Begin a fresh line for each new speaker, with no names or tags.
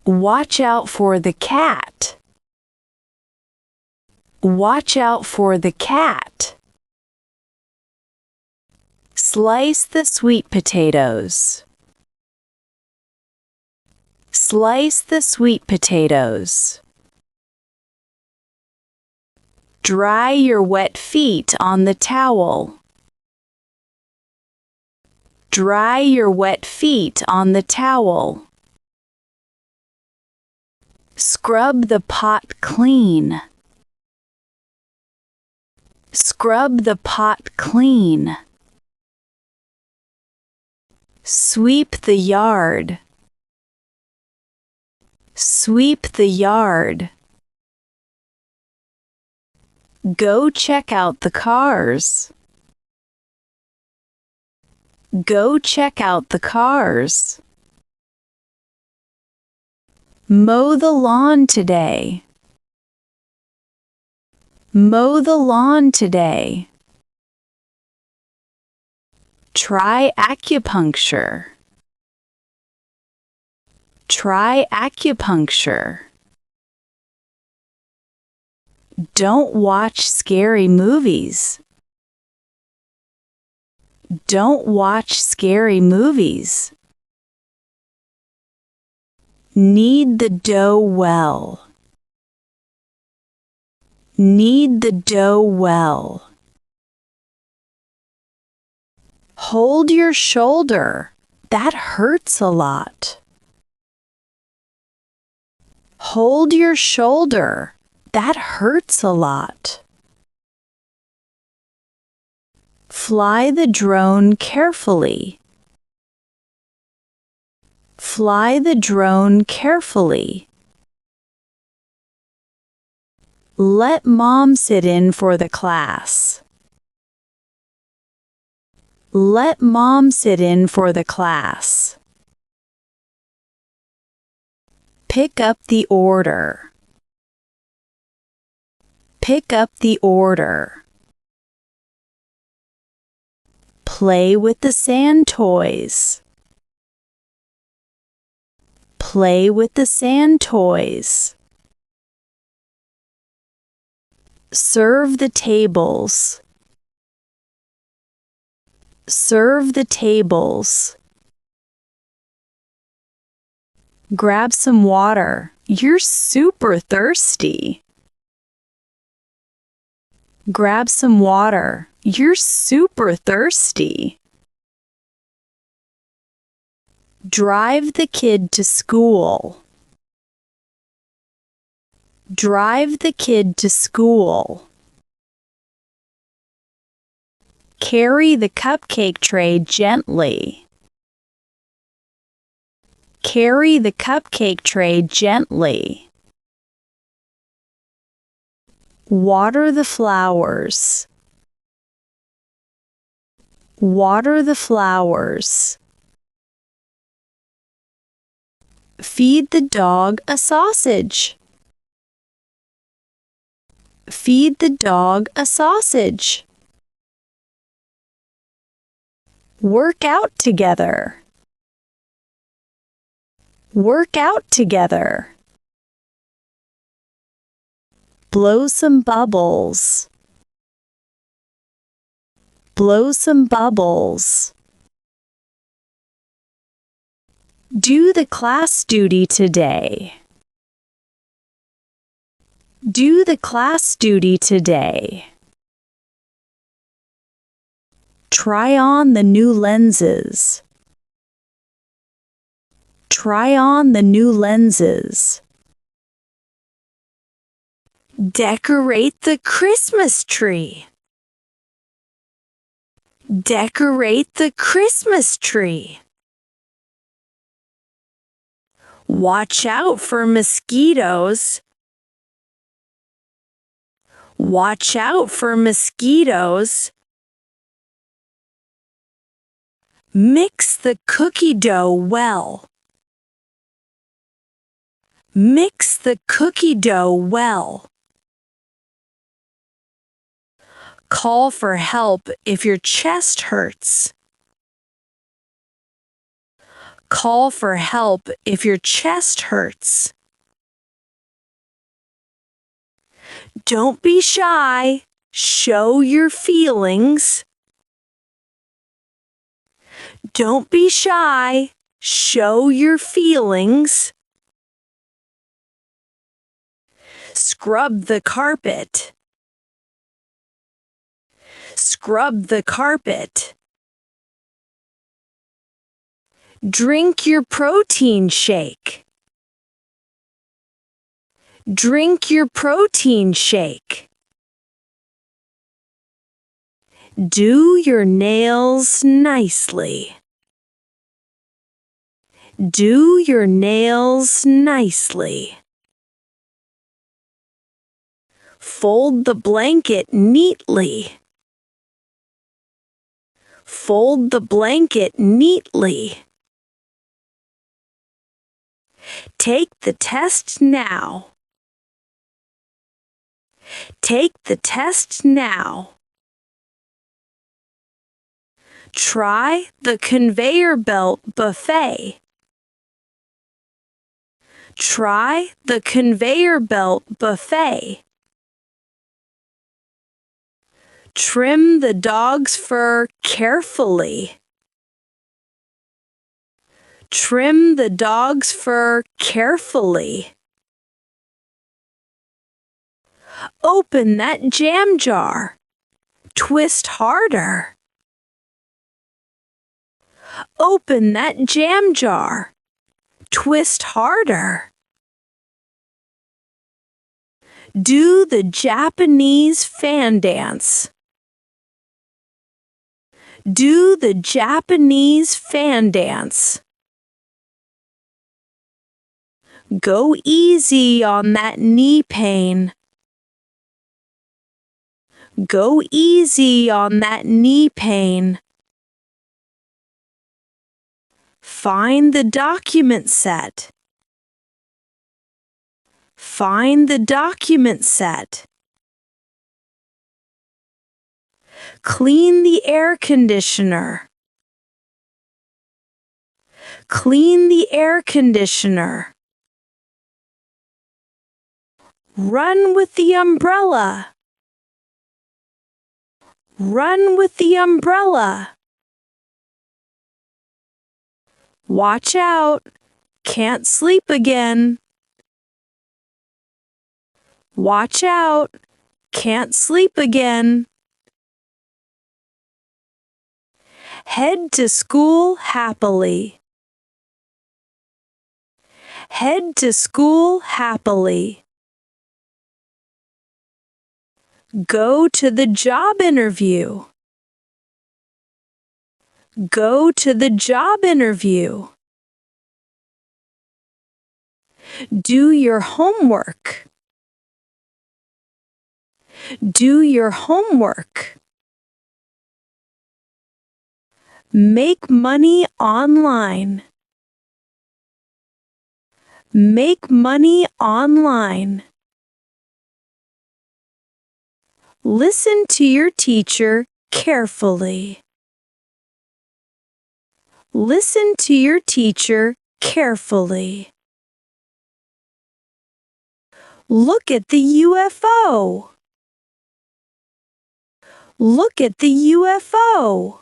Watch out for the cat. Watch out for the cat. Slice the sweet potatoes. Slice the sweet potatoes. Dry your wet feet on the towel. Dry your wet feet on the towel. Scrub the pot clean. Scrub the pot clean. Sweep the yard. Sweep the yard. Go check out the cars. Go check out the cars. Mow the lawn today. Mow the lawn today. Try acupuncture. Try acupuncture. Don't watch scary movies. Don't watch scary movies. Knead the dough well. Knead the dough well. Hold your shoulder. That hurts a lot. Hold your shoulder. That hurts a lot. Fly the drone carefully. Fly the drone carefully. Let mom sit in for the class. Let mom sit in for the class. Pick up the order. Pick up the order. Play with the sand toys. Play with the sand toys. Serve the tables. Serve the tables. Grab some water. You're super thirsty. Grab some water. You're super thirsty. Drive the kid to school. Drive the kid to school. Carry the cupcake tray gently. Carry the cupcake tray gently. Water the flowers. Water the flowers. Feed the dog a sausage. Feed the dog a sausage. Work out together. Work out together. Blow some bubbles. Blow some bubbles. Do the class duty today. Do the class duty today. Try on the new lenses. Try on the new lenses. Decorate the Christmas tree. Decorate the Christmas tree. Watch out for mosquitoes. Watch out for mosquitoes. Mix the cookie dough well. Mix the cookie dough well. Call for help if your chest hurts. Call for help if your chest hurts. Don't be shy. Show your feelings. Don't be shy. Show your feelings. Scrub the carpet. Scrub the carpet. Drink your protein shake. Drink your protein shake. Do your nails nicely. Do your nails nicely. Fold the blanket neatly. Fold the blanket neatly. Take the test now. Take the test now. Try the conveyor belt buffet. Try the conveyor belt buffet. Trim the dog's fur carefully. Trim the dog's fur carefully. Open that jam jar. Twist harder. Open that jam jar. Twist harder. Do the Japanese fan dance. Do the Japanese fan dance. Go easy on that knee pain. Go easy on that knee pain. Find the document set. Find the document set. Clean the air conditioner. Clean the air conditioner. Run with the umbrella. Run with the umbrella. Watch out. Can't sleep again. Watch out. Can't sleep again. Head to school happily. Head to school happily. Go to the job interview. Go to the job interview. Do your homework. Do your homework. Make money online. Make money online. Listen to your teacher carefully. Listen to your teacher carefully. Look at the UFO. Look at the UFO.